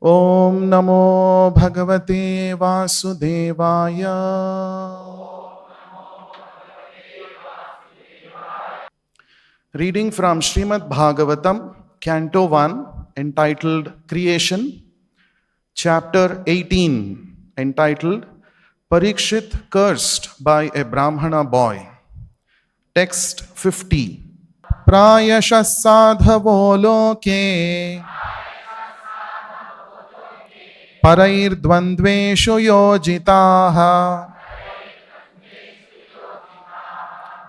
Om Namo Bhagavate Vasudevaya. Reading from Shrimat Bhagavatam, Canto 1, entitled Creation, Chapter 18, entitled Parikhit Cursed by a Brahmana Boy. Text 50. Prayasha sadhavo loke parairdvandveshu yojitaha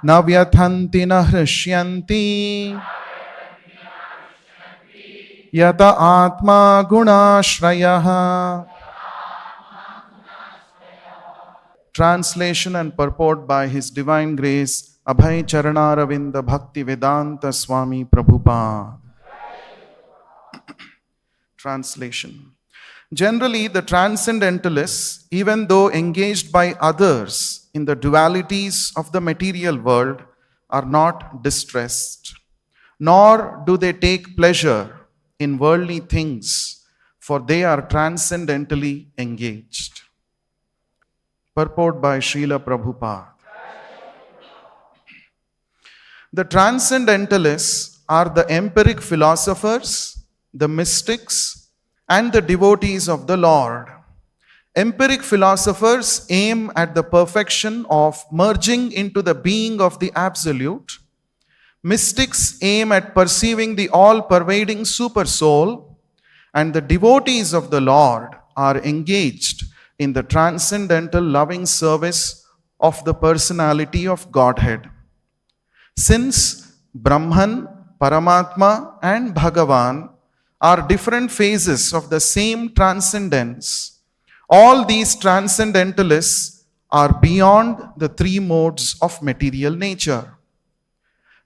na vyathanti na hrisyanti yata atma gunashrayah. Translation and purport by His Divine Grace Abhay Charanaravinda Bhaktivedanta Swami Prabhupada. Translation. Generally, the transcendentalists, even though engaged by others in the dualities of the material world, are not distressed, nor do they take pleasure in worldly things, for they are transcendentally engaged. Purport by Srila Prabhupada. The transcendentalists are the empiric philosophers, the mystics, and the devotees of the Lord. Empiric philosophers aim at the perfection of merging into the being of the Absolute. Mystics aim at perceiving the all-pervading Supersoul, and the devotees of the Lord are engaged in the transcendental loving service of the personality of Godhead. Since Brahman, Paramatma, and Bhagavan are different phases of the same transcendence, all these transcendentalists are beyond the three modes of material nature.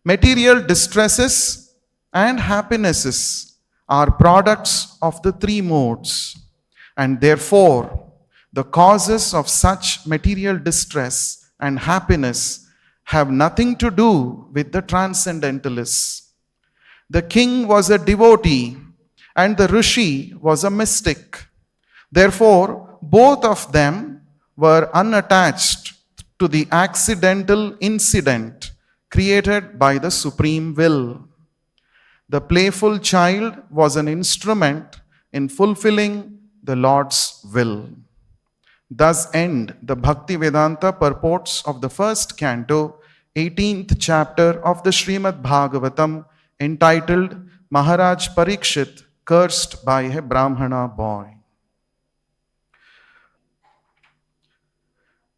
Material distresses and happinesses are products of the three modes, and therefore the causes of such material distress and happiness have nothing to do with the transcendentalists. The king was a devotee and the rishi was a mystic. Therefore, both of them were unattached to the accidental incident created by the supreme will. The playful child was an instrument in fulfilling the Lord's will. Thus end the Bhaktivedanta purports of the first canto, 18th chapter of the Srimad Bhagavatam, entitled Maharaj Parikhit Cursed by a Brahmana Boy.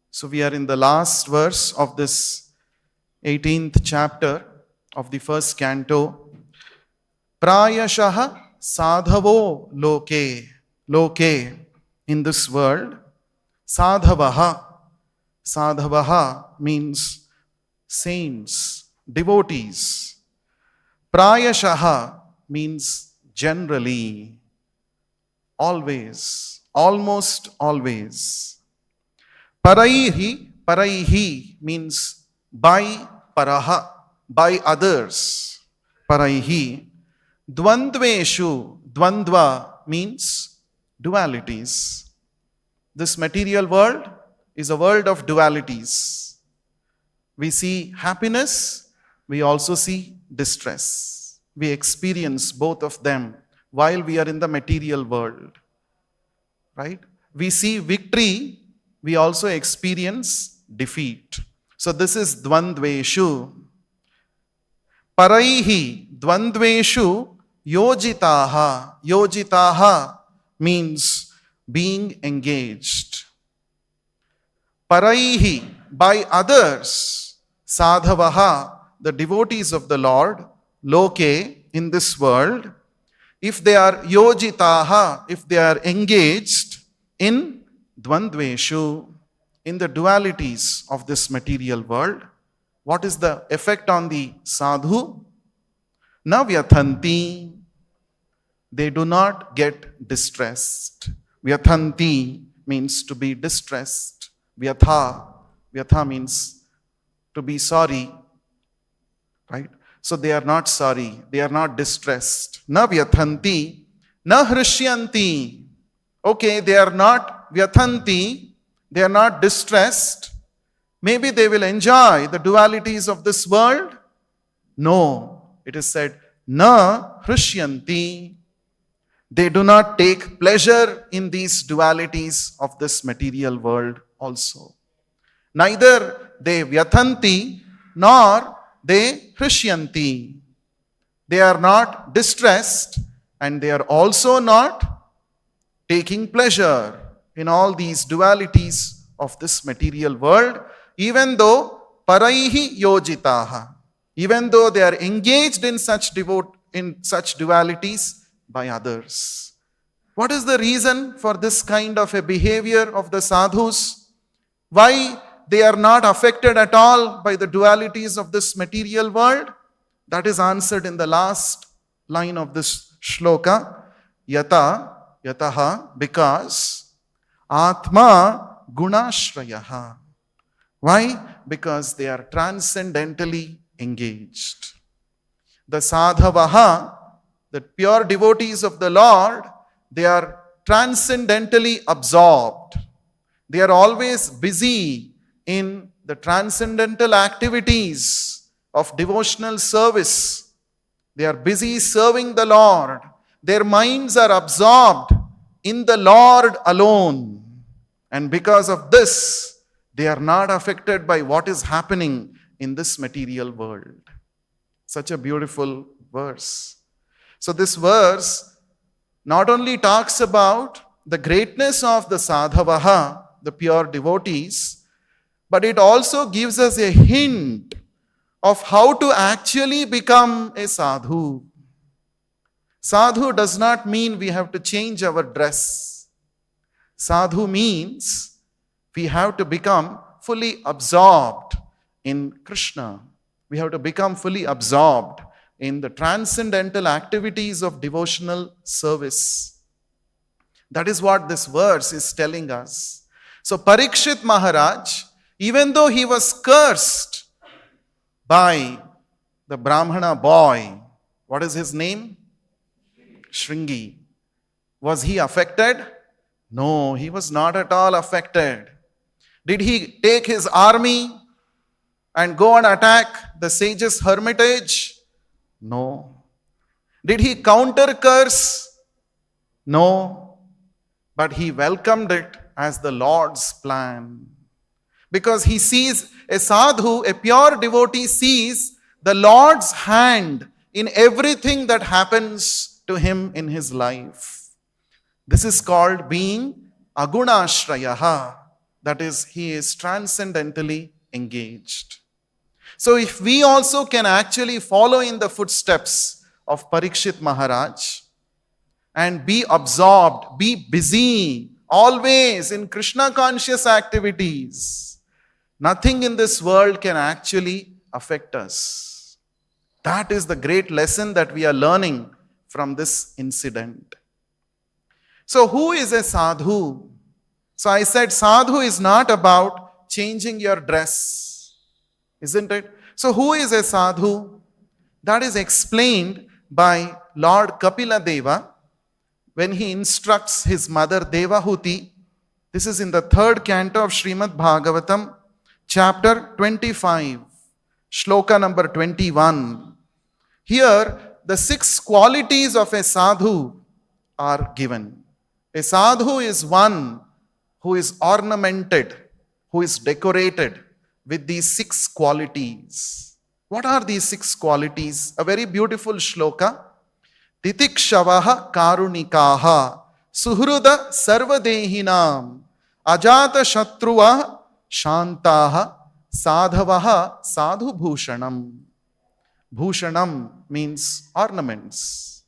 So we are in the last verse of this 18th chapter of the first canto. Prayashaha sadhavo loke. Loke, in this world. Sadhavaha. Sadhavaha means saints, devotees. Prayashaha means generally, always, almost always. Paraihi means by paraha, by others. Paraihi. Dvandveshu, dvandva means dualities. This material world is a world of dualities. We see happiness, we also see distress. We experience both of them while we are in the material world. Right? We see victory, we also experience defeat. So this is dvandveshu. Paraihi, dvandveshu, yojitaha. Yojitaha means being engaged. Paraihi, by others. Sadhavaha, the devotees of the Lord. Loke, in this world. If they are yojitaha, if they are engaged in dvandveshu, in the dualities of this material world, what is the effect on the sadhu? Na vyathanti, they do not get distressed. Vyathanti means to be distressed. Vyatha means to be sorry. Right? So they are not sorry. They are not distressed. Na vyathanti, na hrishyanti. Okay, they are not vyathanti, they are not distressed. Maybe they will enjoy the dualities of this world. No, it is said, na hrushyanti. They do not take pleasure in these dualities of this material world also. Neither they vyathanti nor they hrushyanti. They are not distressed and they are also not taking pleasure in all these dualities of this material world, even though paraihi yojitaha, even though they are engaged in such dualities by others. What is the reason for this kind of a behavior of the sadhus? Why they are not affected at all by the dualities of this material world? That is answered in the last line of this shloka. Yataha, because Atma Gunashrayaha. Why? Because they are transcendentally engaged. The Sadhavaha, the pure devotees of the Lord, they are transcendentally absorbed. They are always busy in the transcendental activities of devotional service. They are busy serving the Lord. Their minds are absorbed in the Lord alone. And because of this, they are not affected by what is happening in this material world. Such a beautiful verse. So this verse not only talks about the greatness of the sadhavaha, the pure devotees, but it also gives us a hint of how to actually become a sadhu. Sadhu does not mean we have to change our dress. Sadhu means we have to become fully absorbed in Krishna. We have to become fully absorbed in the transcendental activities of devotional service. That is what this verse is telling us. So Parikhit Maharaj, even though he was cursed by the Brahmana boy, what is his name? Shringi. Was he affected? No, he was not at all affected. Did he take his army and go and attack the sage's hermitage? No. Did he counter curse? No. But he welcomed it as the Lord's plan. Because he sees a sadhu, a pure devotee sees the Lord's hand in everything that happens to him in his life. This is called being agunashrayaha. That is, he is transcendentally engaged. So if we also can actually follow in the footsteps of Parikhit Maharaj and be absorbed, be busy, always in Krishna conscious activities, nothing in this world can actually affect us. That is the great lesson that we are learning from this incident. So who is a sadhu? So I said sadhu is not about changing your dress, isn't it? So who is a sadhu? That is explained by Lord Kapila Deva when he instructs his mother Devahuti. This is in the 3rd canto of Shrimat Bhagavatam, chapter 25, shloka number 21. Here, the 6 qualities of a sadhu are given. A sadhu is one who is ornamented, who is decorated with these 6 qualities. What are these 6 qualities? A very beautiful shloka. Titikshavaha karunikaha suhruda sarvadehinam ajata shatruva shantaha sadhavaha sadhu bhushanam. Bhushanam means ornaments.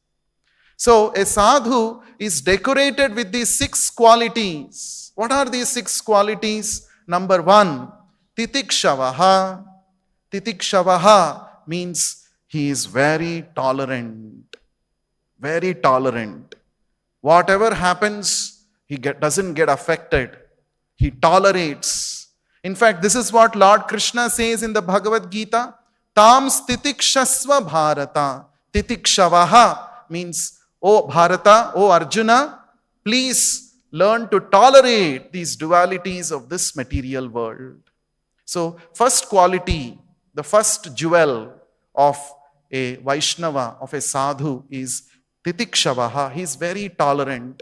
So a sadhu is decorated with these 6 qualities. What are these 6 qualities? Number 1, Titikshavah. Titikshavah means he is very tolerant. Very tolerant. Whatever happens, he doesn't get affected. He tolerates. In fact, this is what Lord Krishna says in the Bhagavad Gita. Tam stitikshasva bharata. Titikshavah means, O Bharata, O Arjuna, please learn to tolerate these dualities of this material world. So, first quality, the first jewel of a Vaishnava, of a sadhu, is titikshavaha. He is very tolerant.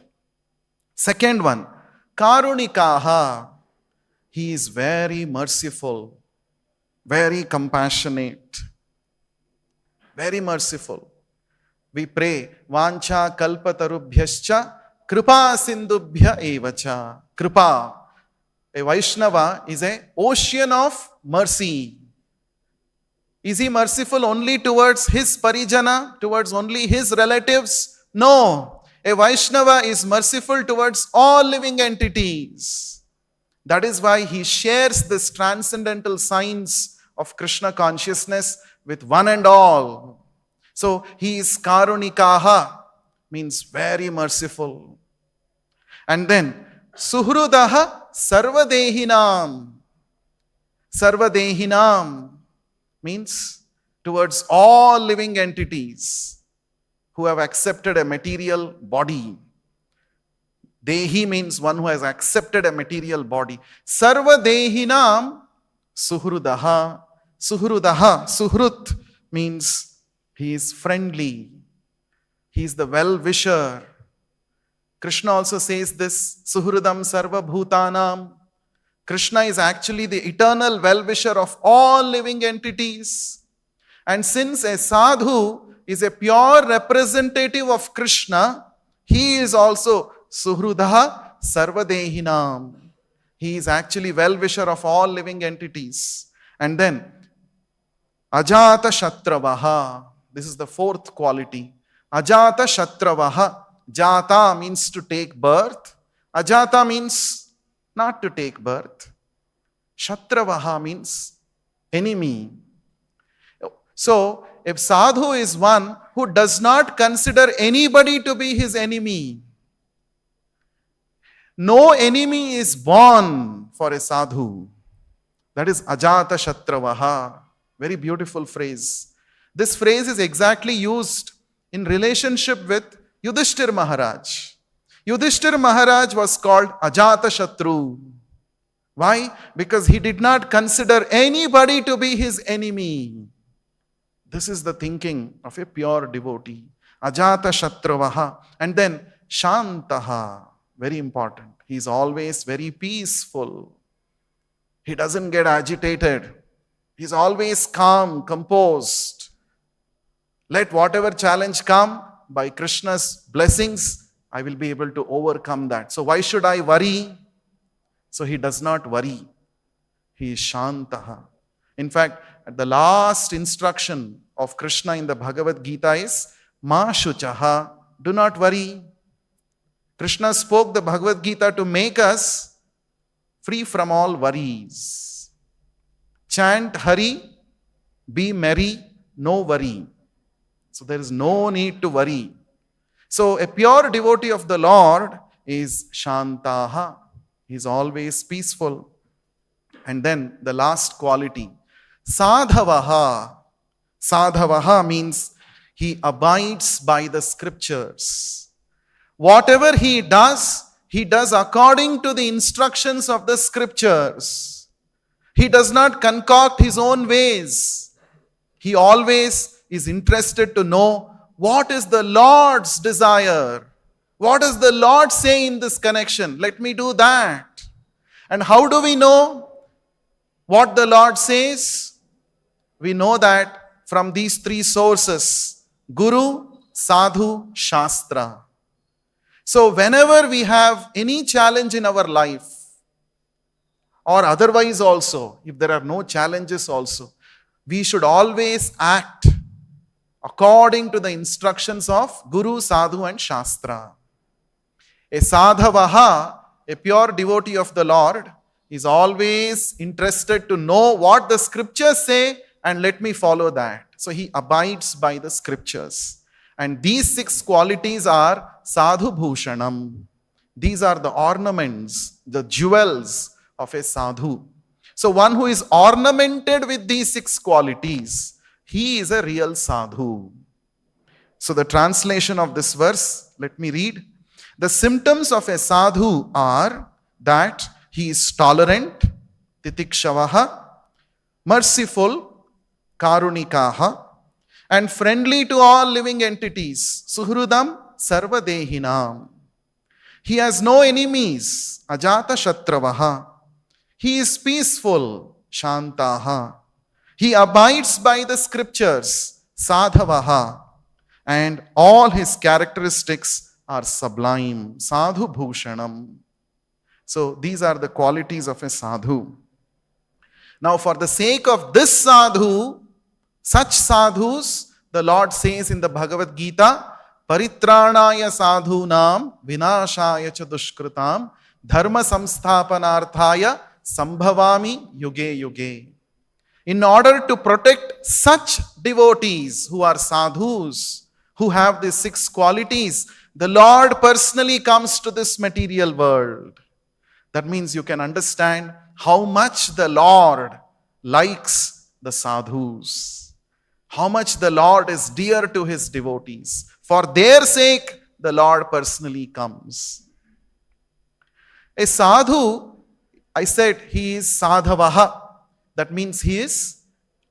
Second one, karunikaha. He is very merciful, very compassionate, very merciful. We pray, vancha kalpatarubhyascha kripa sindubhya evacha. Kripa. A Vaishnava is an ocean of mercy. Is he merciful only towards his parijana, towards only his relatives? No. A Vaishnava is merciful towards all living entities. That is why he shares this transcendental signs of Krishna consciousness with one and all. So he is karunikaha, means very merciful. And then suhrudaha sarvadehinam. Sarvadehinam means towards all living entities who have accepted a material body. Dehi means one who has accepted a material body. Sarvadehinam suhrudaha. Suhrudaha, suhrut means he is friendly. He is the well-wisher. Krishna also says this, suhrudam sarva bhutanam. Krishna is actually the eternal well-wisher of all living entities. And since a sadhu is a pure representative of Krishna, he is also suhrudaha sarvadehinam. He is actually well-wisher of all living entities. And then ajata shatravaha. This is the fourth quality. Ajata shatravaha. Jata means to take birth. Ajata means not to take birth. Shatravaha means enemy. So, if sadhu is one who does not consider anybody to be his enemy, no enemy is born for a sadhu. That is ajata shatravaha. Very beautiful phrase. This phrase is exactly used in relationship with Yudhishthir Maharaj. Yudhishthir Maharaj was called Ajata Shatru. Why? Because he did not consider anybody to be his enemy. This is the thinking of a pure devotee. Ajata Shatravaha. And then Shantaha. Very important. He is always very peaceful. He doesn't get agitated. He is always calm, composed. Let whatever challenge come, by Krishna's blessings, I will be able to overcome that. So why should I worry? So he does not worry. He is Shantaha. In fact, at the last instruction of Krishna in the Bhagavad Gita is Ma Shuchaha. Do not worry. Krishna spoke the Bhagavad Gita to make us free from all worries. Chant Hari, be merry, no worry. So there is no need to worry. So a pure devotee of the Lord is Shantaha. He is always peaceful. And then the last quality, Sadhavaha. Sadhavaha means he abides by the scriptures. Whatever he does according to the instructions of the scriptures. He does not concoct his own ways. He always is interested to know what is the Lord's desire. What does the Lord say in this connection? Let me do that. And how do we know what the Lord says? We know that from these three sources, Guru, Sadhu, Shastra. So whenever we have any challenge in our life, or otherwise also, if there are no challenges also, we should always act according to the instructions of Guru, Sadhu and Shastra. A sadhavaha, a pure devotee of the Lord, is always interested to know what the scriptures say and let me follow that. So he abides by the scriptures. And these 6 qualities are sadhu bhushanam. These are the ornaments, the jewels of a sadhu. So one who is ornamented with these 6 qualities, he is a real sadhu. So the translation of this verse, let me read. The symptoms of a sadhu are that he is tolerant, titikshavaha, merciful, karunikaha, and friendly to all living entities, suhrudam sarvadehinam. He has no enemies, ajata shatravaha. He is peaceful, shantaha. He abides by the scriptures, sadhavaha. And all his characteristics are sublime, sadhu bhushanam. So these are the qualities of a sadhu. Now for the sake of this sadhu, such sadhus, the Lord says in the Bhagavad Gita, Paritranaya sadhunam vinashaya cha dushkritam dharma samsthapanarthaya sambhavami yuge yuge. In order to protect such devotees who are sadhus, who have these 6 qualities, the Lord personally comes to this material world. That means you can understand how much the Lord likes the sadhus, how much the Lord is dear to his devotees. For their sake, the Lord personally comes. A sadhu, I said, he is sadhavaha. That means he is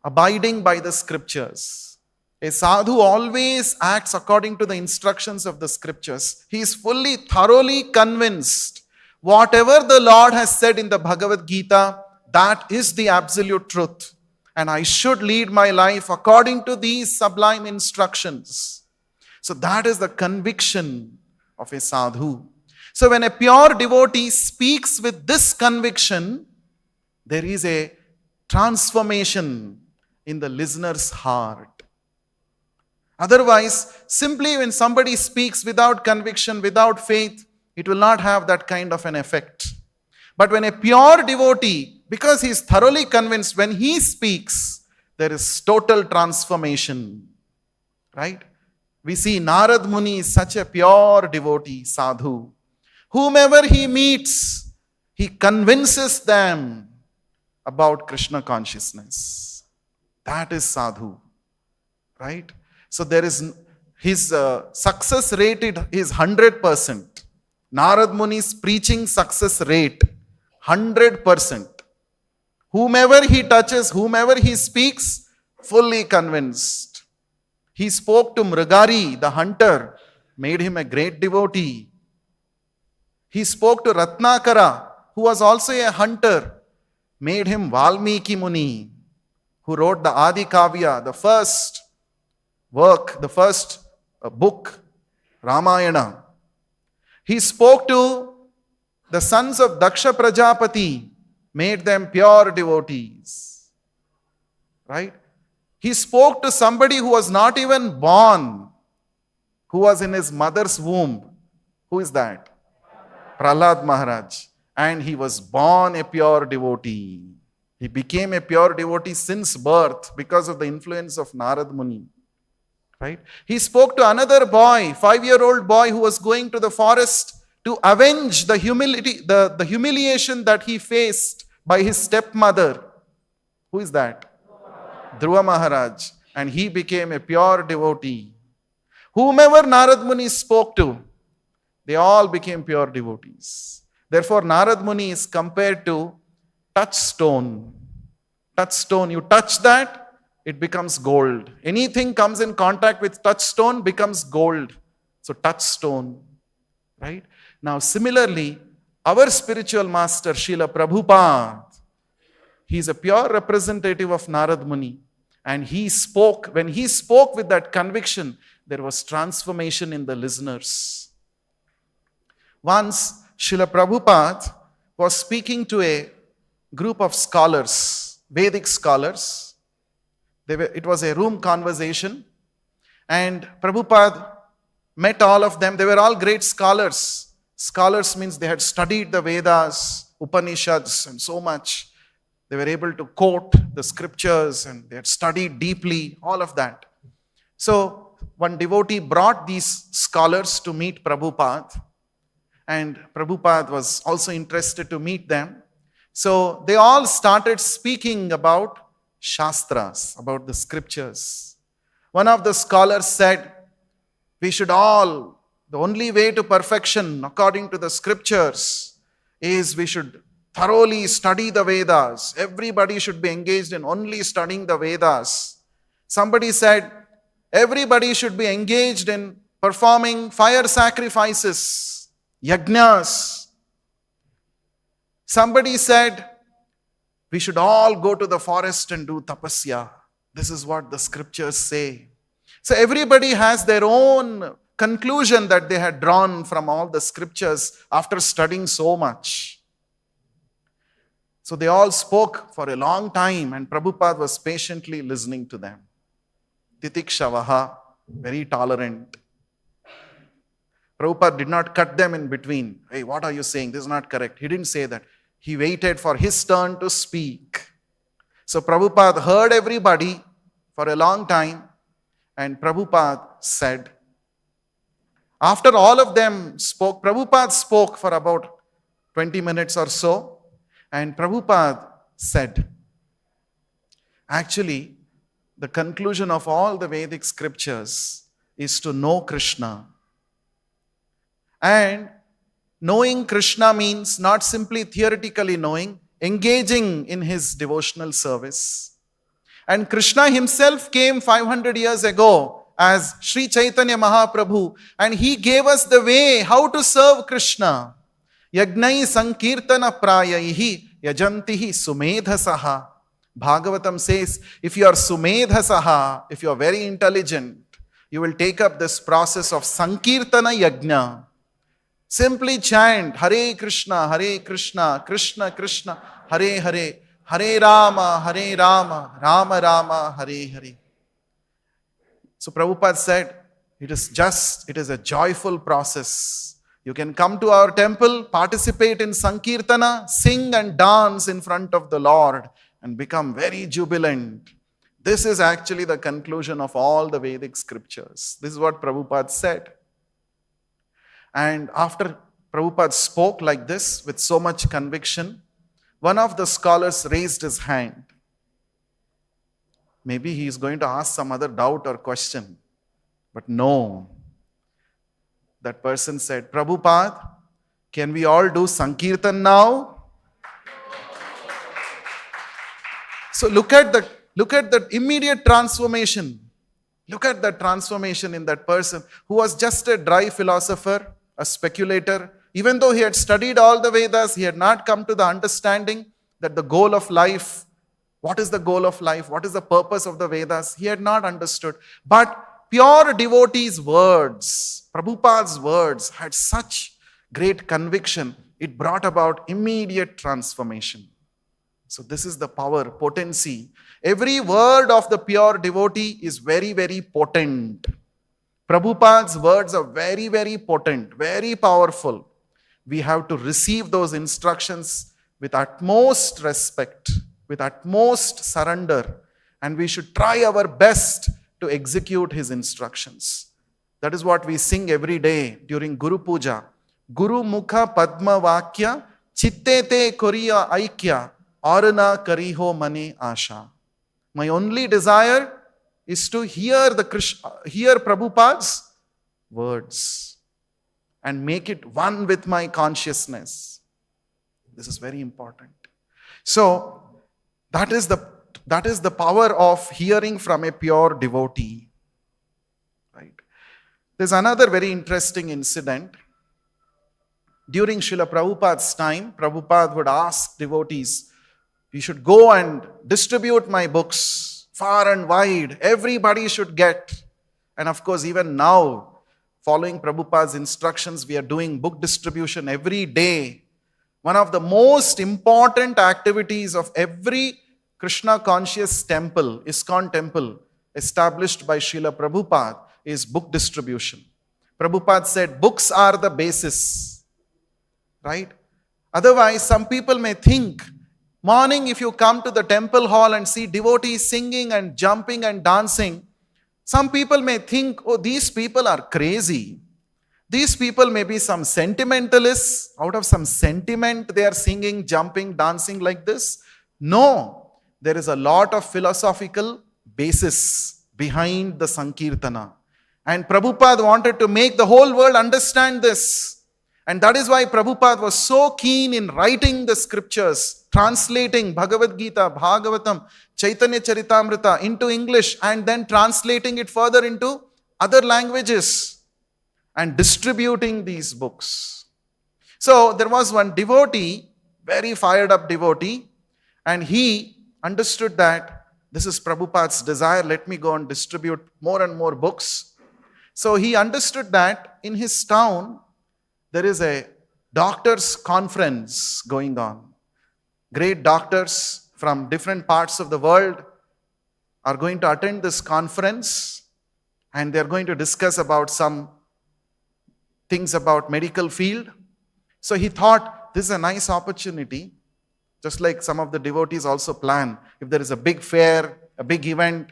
abiding by the scriptures. A sadhu always acts according to the instructions of the scriptures. He is fully, thoroughly convinced. Whatever the Lord has said in the Bhagavad Gita, that is the absolute truth. And I should lead my life according to these sublime instructions. So that is the conviction of a sadhu. So when a pure devotee speaks with this conviction, there is a transformation in the listener's heart. Otherwise, simply when somebody speaks without conviction, without faith, it will not have that kind of an effect. But when a pure devotee, because he is thoroughly convinced, when he speaks, there is total transformation. Right? We see Narad Muni is such a pure devotee, sadhu. Whomever he meets, he convinces them about Krishna consciousness. That is sadhu. Right? So there is, his success rate is 100%. Narad Muni's preaching success rate, 100%. Whomever he touches, whomever he speaks, fully convinced. He spoke to Mrigari, the hunter, made him a great devotee. He spoke to Ratnakara, who was also a hunter, made him Valmiki Muni, who wrote the Adi Kavya, the first work, the first book, Ramayana. He spoke to the sons of Daksha Prajapati, made them pure devotees. Right? He spoke to somebody who was not even born, who was in his mother's womb. Who is that? Prahlad Maharaj. And he was born a pure devotee. He became a pure devotee since birth because of the influence of Narad Muni. Right? He spoke to another boy, 5-year-old boy who was going to the forest to avenge the humiliation that he faced by his stepmother. Who is that? Dhruva Maharaj. And he became a pure devotee. Whomever Narad Muni spoke to, they all became pure devotees. Therefore, Narad Muni is compared to touchstone. Touchstone, you touch that, it becomes gold. Anything comes in contact with touchstone becomes gold. So touchstone, right? Now similarly, our spiritual master Srila Prabhupada, he is a pure representative of Narad Muni. And he spoke, when he spoke with that conviction, there was transformation in the listeners. Once, Srila Prabhupada was speaking to a group of scholars, Vedic scholars. It was a room conversation. And Prabhupada met all of them. They were all great scholars. Scholars means they had studied the Vedas, Upanishads, and so much. They were able to quote the scriptures and they had studied deeply, all of that. So, one devotee brought these scholars to meet Prabhupada. And Prabhupada was also interested to meet them. So, they all started speaking about Shastras, about the scriptures. One of the scholars said, we should all The only way to perfection, according to the scriptures, is we should thoroughly study the Vedas. Everybody should be engaged in only studying the Vedas. Somebody said, everybody should be engaged in performing fire sacrifices, yajnas. Somebody said, we should all go to the forest and do tapasya. This is what the scriptures say. So everybody has their own conclusion that they had drawn from all the scriptures after studying so much. So they all spoke for a long time and Prabhupada was patiently listening to them. Titikshavaha, very tolerant. Prabhupada did not cut them in between. Hey, what are you saying? This is not correct. He didn't say that. He waited for his turn to speak. So Prabhupada heard everybody for a long time and Prabhupada said, after all of them spoke, Prabhupada spoke for about 20 minutes or so, and Prabhupada said, actually, the conclusion of all the Vedic scriptures is to know Krishna. And knowing Krishna means not simply theoretically knowing, engaging in his devotional service. And Krishna himself came 500 years ago as Sri Chaitanya Mahaprabhu, and he gave us the way how to serve Krishna. Yagnai sankirtana prayayihi yajantihi sumedhasaha. Bhagavatam says, if you are sumedhasaha, if you are very intelligent, you will take up this process of sankirtana yajna. Simply chant Hare Krishna, Krishna Krishna, Hare Hare, Hare Rama, Rama Rama, Hare Hare. So Prabhupada said, it is a joyful process. You can come to our temple, participate in Sankirtana, sing and dance in front of the Lord and become very jubilant. This is actually the conclusion of all the Vedic scriptures. This is what Prabhupada said. And after Prabhupada spoke like this with so much conviction, one of the scholars raised his hand. Maybe he is going to ask some other doubt or question. But no. That person said, Prabhupada, can we all do Sankirtan now? So look at the immediate transformation. Look at the transformation in that person who was just a dry philosopher, a speculator. Even though he had studied all the Vedas, he had not come to the understanding that the goal of life, what is the goal of life? What is the purpose of the Vedas? He had not understood. But pure devotees' words, Prabhupada's words had such great conviction. It brought about immediate transformation. So this is the power, potency. Every word of the pure devotee is very, very potent. Prabhupada's words are very, very potent, very powerful. We have to receive those instructions with utmost respect, with utmost surrender, and we should try our best to execute his instructions. That is what we sing every day during Guru Puja. Guru Mukha Padma Vakya Chittete Koriya Aikya Arana Kariho Mane Asha. My only desire is to hear Prabhupada's words and make it one with my consciousness. This is very important. So, that is the power of hearing from a pure devotee. Right? There's another very interesting incident. During Srila Prabhupada's time, Prabhupada would ask devotees, you should go and distribute my books far and wide. Everybody should get. And of course, even now, following Prabhupada's instructions, we are doing book distribution every day. One of the most important activities of every Krishna conscious temple, ISKCON temple, established by Srila Prabhupada, is book distribution. Prabhupada said, books are the basis. Right? Otherwise, some people may think, morning if you come to the temple hall and see devotees singing and jumping and dancing, some people may think, oh, these people are crazy. These people may be some sentimentalists. Out of some sentiment, they are singing, jumping, dancing like this. No, there is a lot of philosophical basis behind the Sankirtana. And Prabhupada wanted to make the whole world understand this. And that is why Prabhupada was so keen in writing the scriptures, translating Bhagavad Gita, Bhagavatam, Chaitanya Charitamrita into English and then translating it further into other languages and distributing these books. So there was one devotee, very fired up devotee, and he understood that this is Prabhupada's desire, let me go and distribute more and more books. So he understood that in his town, there is a doctors' conference going on. Great doctors from different parts of the world are going to attend this conference, and they're going to discuss about some things about medical field. So he thought, this is a nice opportunity, just like some of the devotees also plan. If there is a big fair, a big event,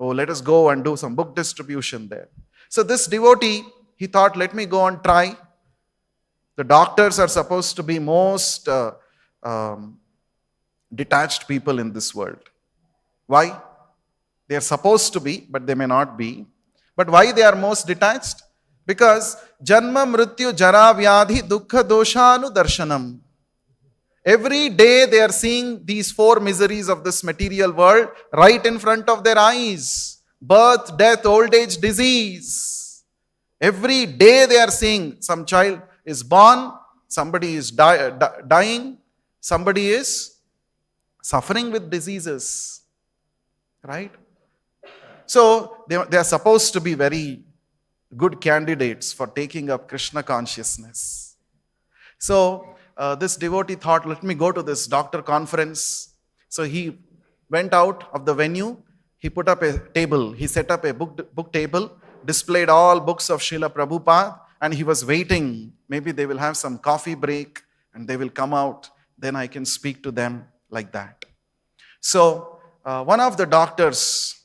oh, let us go and do some book distribution there. So this devotee, he thought, let me go and try. The doctors are supposed to be most detached people in this world. Why? They are supposed to be, but they may not be. But why they are most detached? Because Janma Mrityu Jara Vyadhi Dukkha Doshanu Darshanam. Every day they are seeing these four miseries of this material world right in front of their eyes. Birth, death, old age, disease. Every day they are seeing some child is born, somebody is dying, somebody is suffering with diseases. Right? So they are supposed to be very good candidates for taking up Krishna consciousness. So this devotee thought, let me go to this doctor conference. So he went out of the venue, he put up a table, he set up a book table, displayed all books of Srila Prabhupada, and he was waiting. Maybe they will have some coffee break and they will come out, then I can speak to them like that. So one of the doctors,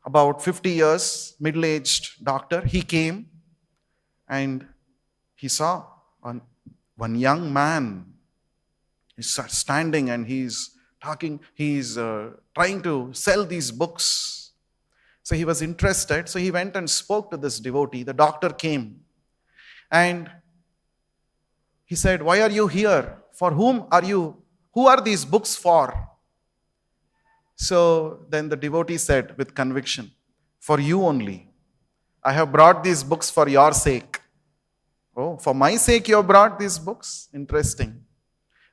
about 50 years, middle-aged doctor, he came and he saw one young man. He's standing and he's talking, he's trying to sell these books. So he was interested, so he went and spoke to this devotee. The doctor came and he said, why are you here? For whom are you? Who are these books for? So then the devotee said with conviction, for you only. I have brought these books for your sake. Oh, for my sake you have brought these books? Interesting.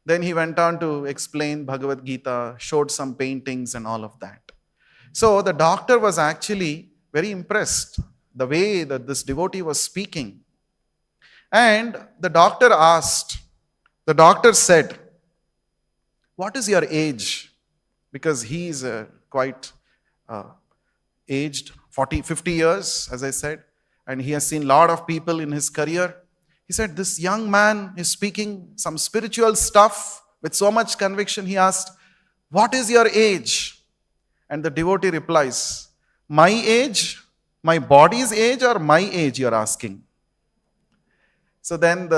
Then he went on to explain Bhagavad Gita, showed some paintings and all of that. So the doctor was actually very impressed the way that this devotee was speaking. And the doctor said, what is your age? Because he is quite aged, 50 years, as I said, and he has seen a lot of people in his career. He said, this young man is speaking some spiritual stuff with so much conviction. He asked, what is your age? And the devotee replies, my age, my body's age, or my age you're asking? So then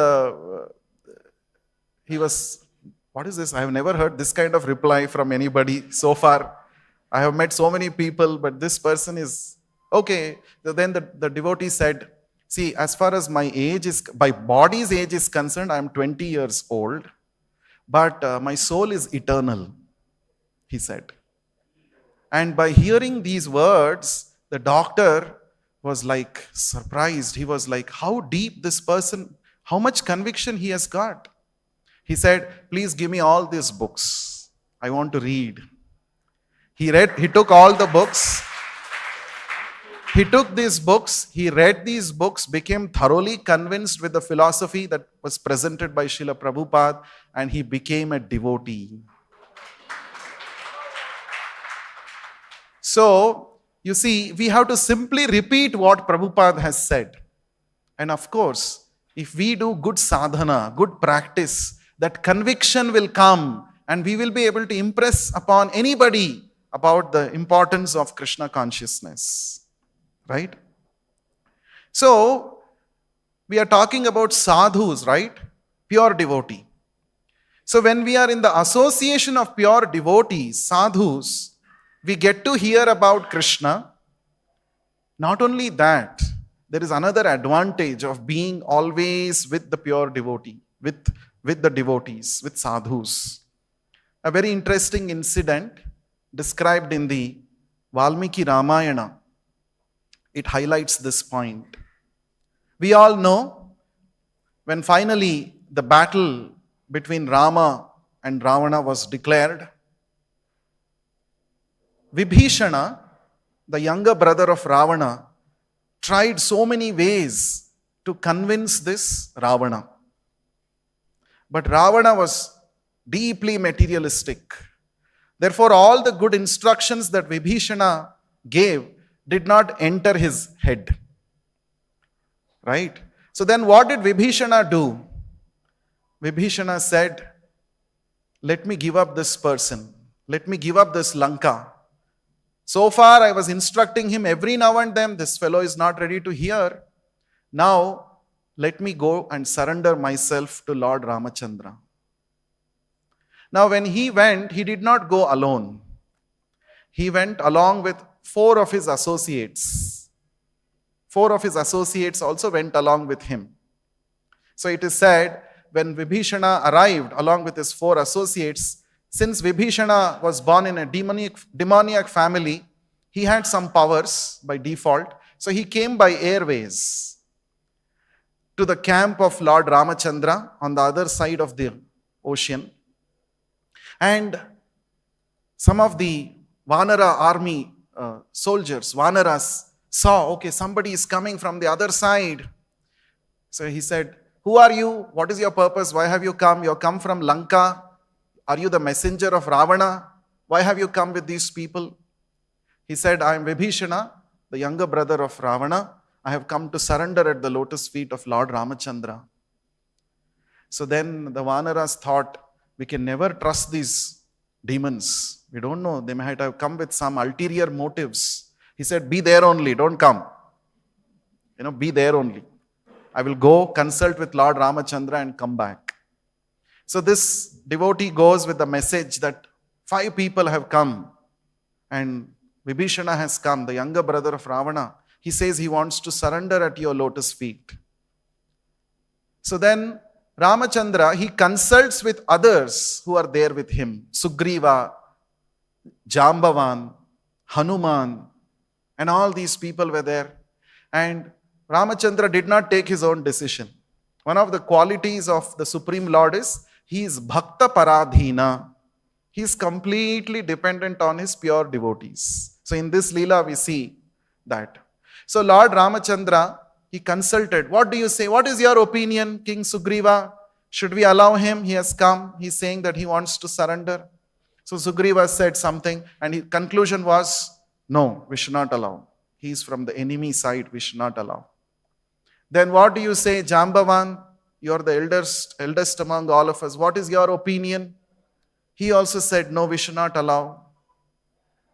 he was, what is this? I have never heard this kind of reply from anybody so far. I have met so many people, but this person is, okay. Then the devotee said, see, as far as my body's age is concerned, I am 20 years old, but my soul is eternal, he said. And by hearing these words, the doctor was like surprised. He was like, how deep this person, how much conviction he has got. He said, please give me all these books. I want to read. He took all the books. He took these books, he read these books, became thoroughly convinced with the philosophy that was presented by Srila Prabhupada, and he became a devotee. So, you see, we have to simply repeat what Prabhupada has said. And of course, if we do good sadhana, good practice, that conviction will come and we will be able to impress upon anybody about the importance of Krishna consciousness. Right? So, we are talking about sadhus, right? Pure devotee. So, when we are in the association of pure devotees, sadhus, we get to hear about Krishna. Not only that, there is another advantage of being always with the pure devotee, with the devotees, with sadhus. A very interesting incident described in the Valmiki Ramayana. It highlights this point. We all know when finally the battle between Rama and Ravana was declared, Vibhishana, the younger brother of Ravana, tried so many ways to convince this Ravana. But Ravana was deeply materialistic. Therefore, all the good instructions that Vibhishana gave did not enter his head. Right? So then what did Vibhishana do? Vibhishana said, let me give up this person. Let me give up this Lanka. So far I was instructing him every now and then. This fellow is not ready to hear. Now let me go and surrender myself to Lord Ramachandra. Now when he went, he did not go alone. He went along with 4 of his associates. 4 of his associates also went along with him. So it is said, when Vibhishana arrived along with his 4 associates, since Vibhishana was born in a demoniac family, he had some powers by default. So he came by airways to the camp of Lord Ramachandra on the other side of the ocean. And some of the Vanara army soldiers, Vanaras, saw, okay, somebody is coming from the other side. So he said, who are you? What is your purpose? Why have you come? You have come from Lanka. Are you the messenger of Ravana? Why have you come with these people? He said, I am Vibhishana, the younger brother of Ravana. I have come to surrender at the lotus feet of Lord Ramachandra. So then the Vanaras thought, we can never trust these demons. We don't know. They might have come with some ulterior motives. He said, be there only. Don't come. Be there only. I will go consult with Lord Ramachandra and come back. So this devotee goes with the message that 5 people have come and Vibhishana has come, the younger brother of Ravana. He says he wants to surrender at your lotus feet. So then Ramachandra, he consults with others who are there with him. Sugriva, Jambavan, Hanuman, and all these people were there. And Ramachandra did not take his own decision. One of the qualities of the Supreme Lord is, he is Bhakta Paradhina. He is completely dependent on his pure devotees. So in this Leela we see that. So Lord Ramachandra, he consulted. What do you say? What is your opinion, King Sugriva? Should we allow him? He has come. He is saying that he wants to surrender. So Sugriva said something and his conclusion was, no, we should not allow. He is from the enemy side. We should not allow. Then what do you say, Jambavan? You are the eldest among all of us. What is your opinion? He also said, no, we should not allow.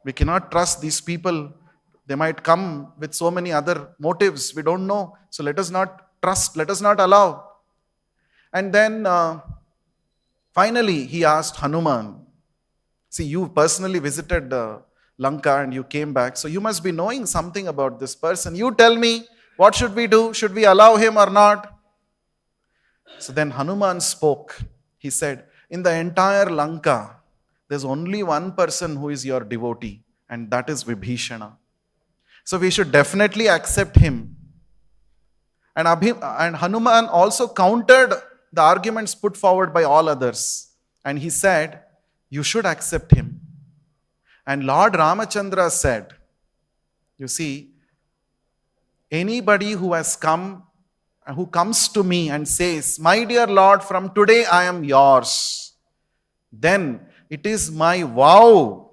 We cannot trust these people. They might come with so many other motives. We don't know. So let us not trust. Let us not allow. And then finally he asked Hanuman. See, you personally visited Lanka and you came back. So you must be knowing something about this person. You tell me, what should we do? Should we allow him or not? So then Hanuman spoke. He said, in the entire Lanka, there's only one person who is your devotee, and that is Vibhishana. So we should definitely accept him. And Hanuman also countered the arguments put forward by all others. And he said, you should accept him. And Lord Ramachandra said, you see, anybody who comes to me and says, my dear Lord, from today I am yours, then it is my vow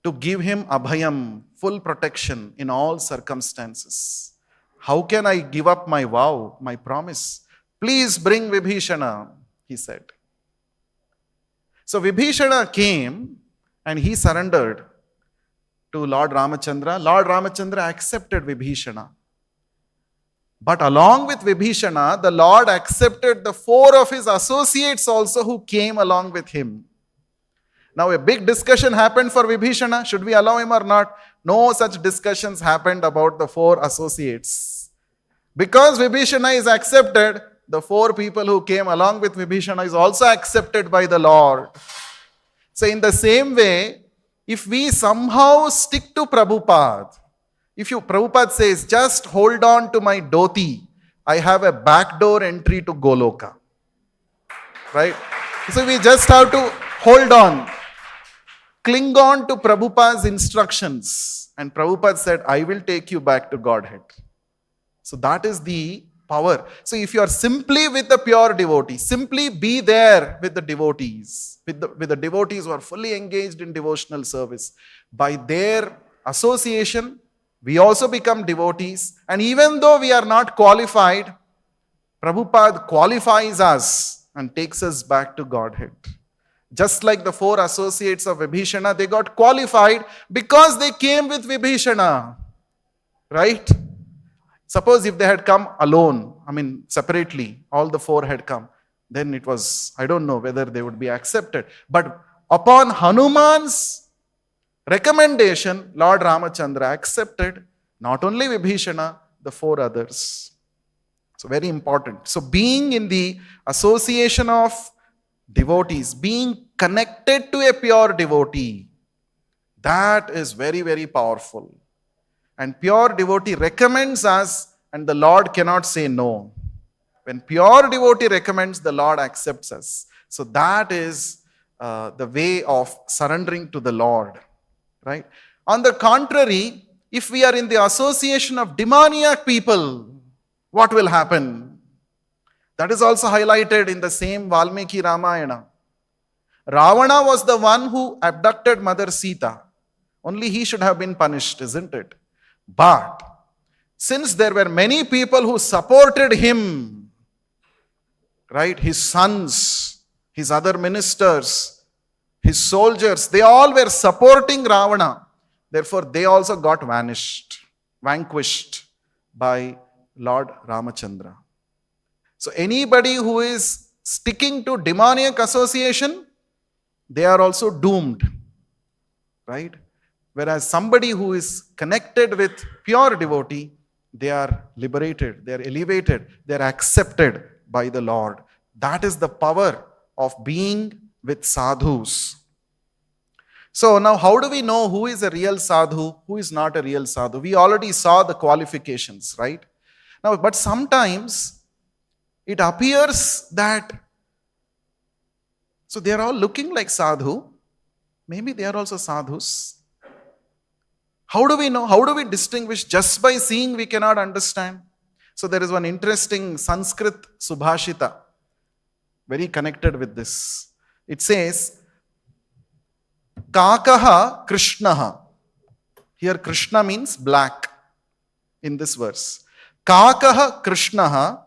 to give him abhayam, full protection in all circumstances. How can I give up my vow, my promise? Please bring Vibhishana, he said. So Vibhishana came and he surrendered to Lord Ramachandra. Lord Ramachandra accepted Vibhishana. But along with Vibhishana, the Lord accepted the 4 of his associates also who came along with him. Now a big discussion happened for Vibhishana. Should we allow him or not? No such discussions happened about the four associates. Because Vibhishana is accepted, the four people who came along with Vibhishana is also accepted by the Lord. So in the same way, if we somehow stick to Prabhupada, Prabhupada says, just hold on to my dhoti, I have a backdoor entry to Goloka. Right? So we just have to hold on. Cling on to Prabhupada's instructions. And Prabhupada said, I will take you back to Godhead. So that is the power. So if you are simply with the pure devotee, simply be there with the devotees, with the devotees who are fully engaged in devotional service. By their association, we also become devotees. And even though we are not qualified, Prabhupada qualifies us and takes us back to Godhead. Just like the four associates of Vibhishana, they got qualified because they came with Vibhishana. Right? Suppose if they had come alone, separately, all the four had come, then it was, I don't know whether they would be accepted. But upon Hanuman's recommendation, Lord Ramachandra accepted not only Vibhishana, the four others. So very important. So being in the association of devotees, being connected to a pure devotee, that is very, very powerful. And pure devotee recommends us, and the Lord cannot say no. When pure devotee recommends, the Lord accepts us. So that is the way of surrendering to the Lord. Right? On the contrary, if we are in the association of demoniac people, what will happen? That is also highlighted in the same Valmiki Ramayana. Ravana was the one who abducted Mother Sita. Only he should have been punished, isn't it? But since there were many people who supported him, right, his sons, his other ministers, his soldiers, they all were supporting Ravana. Therefore, they also got vanquished by Lord Ramachandra. So anybody who is sticking to demoniac association, they are also doomed. Right? Whereas somebody who is connected with pure devotee, they are liberated, they are elevated, they are accepted by the Lord. That is the power of being with sadhus. So now how do we know who is a real sadhu, who is not a real sadhu? We already saw the qualifications, right? Now, but sometimes it appears that, so they are all looking like sadhu, maybe they are also sadhus. How do we know? How do we distinguish? Just by seeing we cannot understand. So there is one interesting Sanskrit Subhashita, very connected with this. It says, Kakaha Krishnaha. Here Krishna means black in this verse. Kakaha Krishnaha,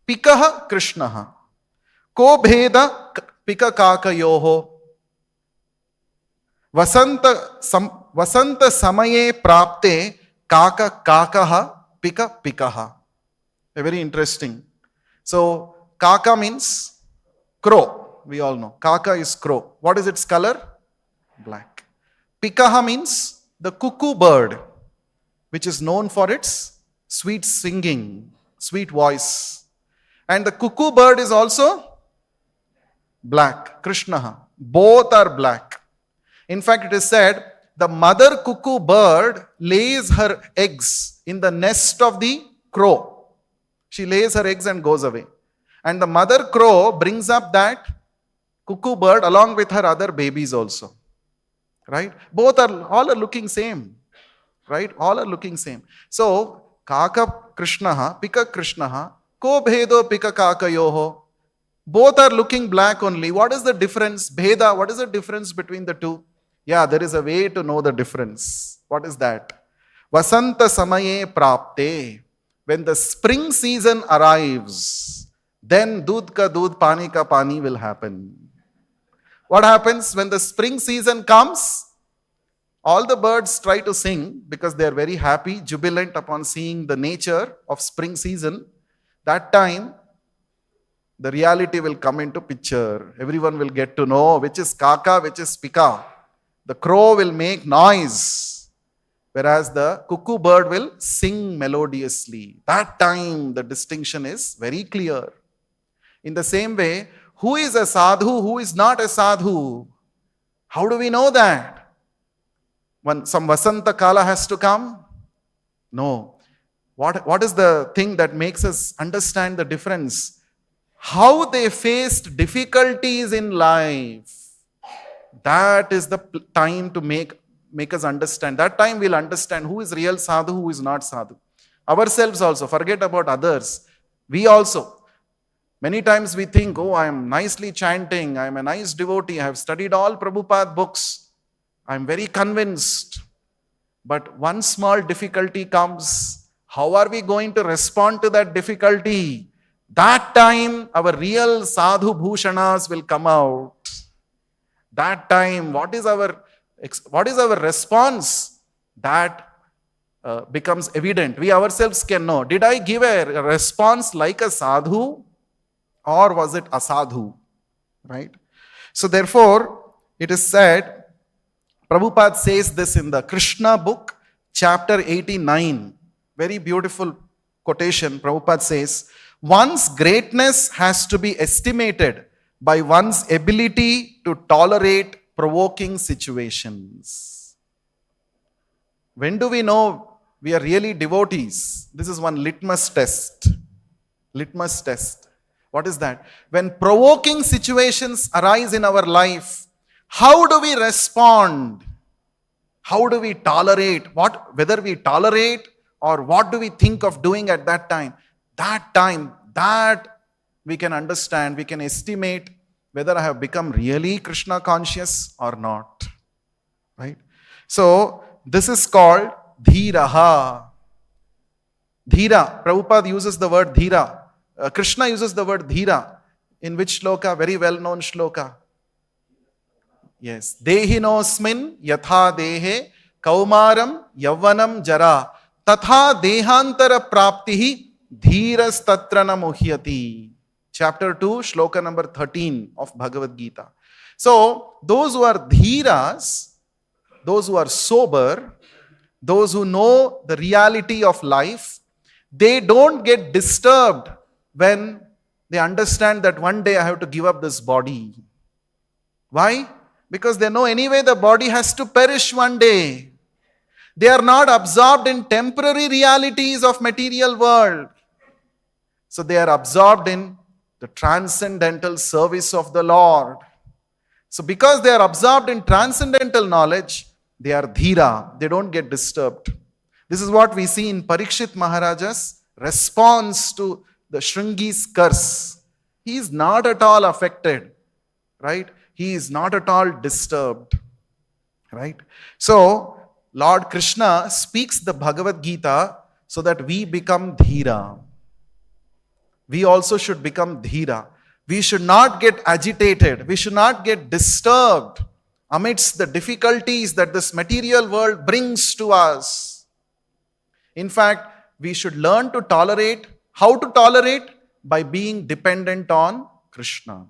Pikaha Krishnaha. Ko bheda pika kakayoho. Vasanta samaye prapte kaka kakaha pika pikaha. Very interesting. So, kaka means crow. We all know. Kaka is crow. What is its color? Black. Pikaha means the cuckoo bird, which is known for its sweet singing, sweet voice. And the cuckoo bird is also black. Krishnaha. Both are black. In fact, it is said, the mother cuckoo bird lays her eggs in the nest of the crow. She lays her eggs and goes away. And the mother crow brings up that cuckoo bird along with her other babies also. Right? All are looking same. Right? All are looking same. So, Kaka Krishnaha, Pika Krishnaha, Ko bhedo Pika Kakayoho. Both are looking black only. What is the difference? Bheda, what is the difference between the two? Yeah, there is a way to know the difference. What is that? Vasanta samaye prapte. When the spring season arrives, then doodh ka doodh, pani ka pani will happen. What happens when the spring season comes? All the birds try to sing because they are very happy, jubilant upon seeing the nature of spring season. That time, the reality will come into picture. Everyone will get to know which is kaka, which is pika. The crow will make noise whereas the cuckoo bird will sing melodiously. That time the distinction is very clear. In the same way, who is a sadhu, who is not a sadhu? How do we know that? When some Vasanta Kala has to come? No. What is the thing that makes us understand the difference? How they faced difficulties in life. That is the time to make us understand. That time we'll understand who is real sadhu, who is not sadhu. Ourselves also, forget about others. We also. Many times we think, oh, I am nicely chanting, I am a nice devotee, I have studied all Prabhupada books, I am very convinced. But one small difficulty comes. How are we going to respond to that difficulty? That time our real sadhu bhushanas will come out. That time, what is our response? That becomes evident. We ourselves can know. Did I give a response like a sadhu? Or was it asadhu? Right? So therefore, it is said, Prabhupada says this in the Krishna book, chapter 89. Very beautiful quotation. Prabhupada says, one's greatness has to be estimated by one's ability to tolerate provoking situations. When do we know we are really devotees? This is one litmus test. Litmus test. What is that? When provoking situations arise in our life, how do we respond? How do we tolerate? Whether we tolerate or what do we think of doing at that time? That we can understand, we can estimate whether I have become really Krishna conscious or not. Right? So, this is called dhiraha. Dhira. Prabhupada uses the word dhira. Krishna uses the word dhira. In which shloka? Very well known shloka. Yes. Dehinosmin yatha dehe kaumaram yavvanam jara tatha dehantara praptihi dhiras tatrana muhyati. Chapter 2, shloka number 13 of Bhagavad Gita. So, those who are dhiras, those who are sober, those who know the reality of life, they don't get disturbed when they understand that one day I have to give up this body. Why? Because they know anyway the body has to perish one day. They are not absorbed in temporary realities of material world. So they are absorbed in the transcendental service of the Lord. So because they are absorbed in transcendental knowledge, they are dhira. They don't get disturbed. This is what we see in Parikhit Maharaj's response to the Shringi's curse. He is not at all affected. Right? He is not at all disturbed. Right? So, Lord Krishna speaks the Bhagavad Gita so that we become dhira. We also should become dhira. We should not get agitated. We should not get disturbed amidst the difficulties that this material world brings to us. In fact, we should learn to tolerate. How to tolerate? By being dependent on Krishna.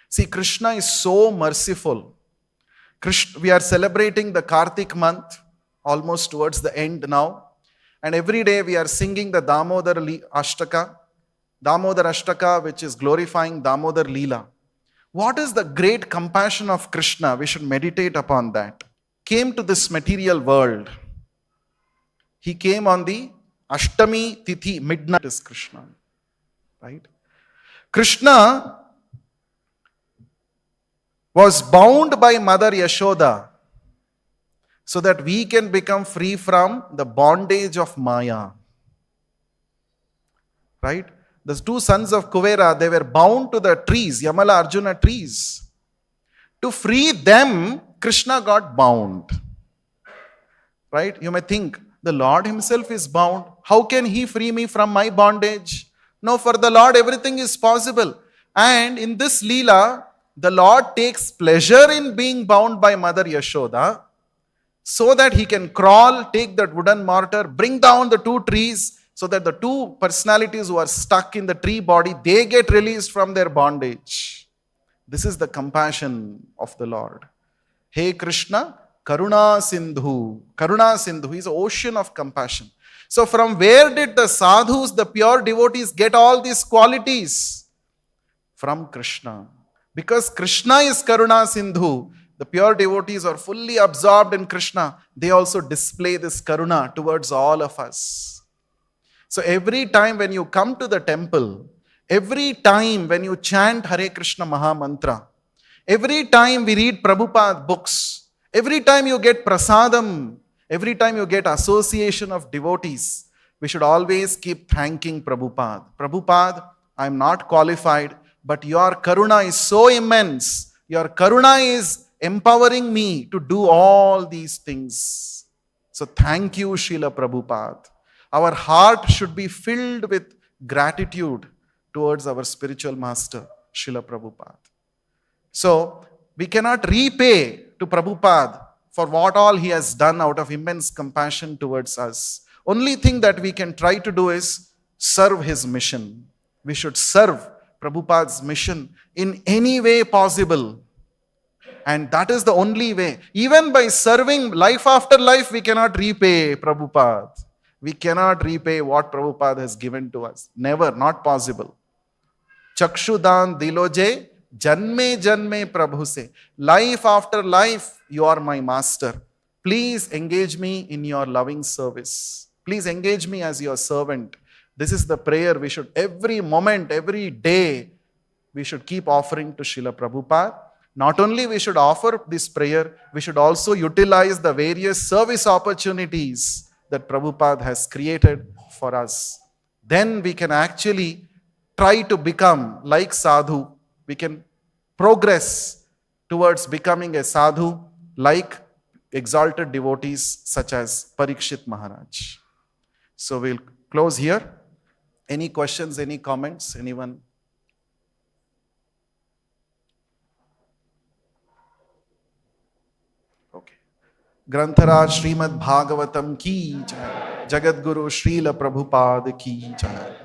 See, Krishna is so merciful. We are celebrating the Kartik month, almost towards the end now. And every day we are singing the Damodar Ashtaka. Damodar Ashtaka, which is glorifying Damodar Leela. What is the great compassion of Krishna? We should meditate upon that. Came to this material world. He came on the Ashtami Tithi, midnight is Krishna. Right? Krishna was bound by Mother Yashoda so that we can become free from the bondage of Maya. Right? The two sons of Kuvera, they were bound to the trees, Yamala Arjuna trees. To free them, Krishna got bound. Right? You may think, the Lord himself is bound. How can he free me from my bondage? No, for the Lord everything is possible. And in this Leela, the Lord takes pleasure in being bound by Mother Yashoda so that he can crawl, take that wooden mortar, bring down the two trees so that the two personalities who are stuck in the tree body, they get released from their bondage. This is the compassion of the Lord. Hey Krishna, Karuna Sindhu. Karuna Sindhu is an ocean of compassion. So from where did the sadhus, the pure devotees, get all these qualities? From Krishna. Because Krishna is Karuna Sindhu, the pure devotees are fully absorbed in Krishna. They also display this Karuna towards all of us. So every time when you come to the temple, every time when you chant Hare Krishna Maha Mantra, every time we read Prabhupada books, every time you get prasadam, every time you get association of devotees, we should always keep thanking Prabhupada. Prabhupada, I am not qualified, but your Karuna is so immense. Your Karuna is empowering me to do all these things. So thank you, Srila Prabhupada. Our heart should be filled with gratitude towards our spiritual master, Srila Prabhupada. So we cannot repay to Prabhupada for what all he has done out of immense compassion towards us. Only thing that we can try to do is serve his mission. We should serve Prabhupada's mission in any way possible. And that is the only way. Even by serving life after life, we cannot repay Prabhupada. We cannot repay what Prabhupada has given to us. Never, not possible. Chakshudan diloje, janme janme Prabhu se. Life after life, you are my master. Please engage me in your loving service. Please engage me as your servant. This is the prayer we should, every moment, every day, we should keep offering to Srila Prabhupada. Not only we should offer this prayer, we should also utilize the various service opportunities that Prabhupada has created for us. Then we can actually try to become like Sadhu. We can progress towards becoming a Sadhu like exalted devotees such as Parikhit Maharaj. So we'll close here. Any questions, any comments, anyone? Okay. Grantharaj Shrimat Bhagavatam ki jai. Jagat Guru Srila Prabhupada ki jai.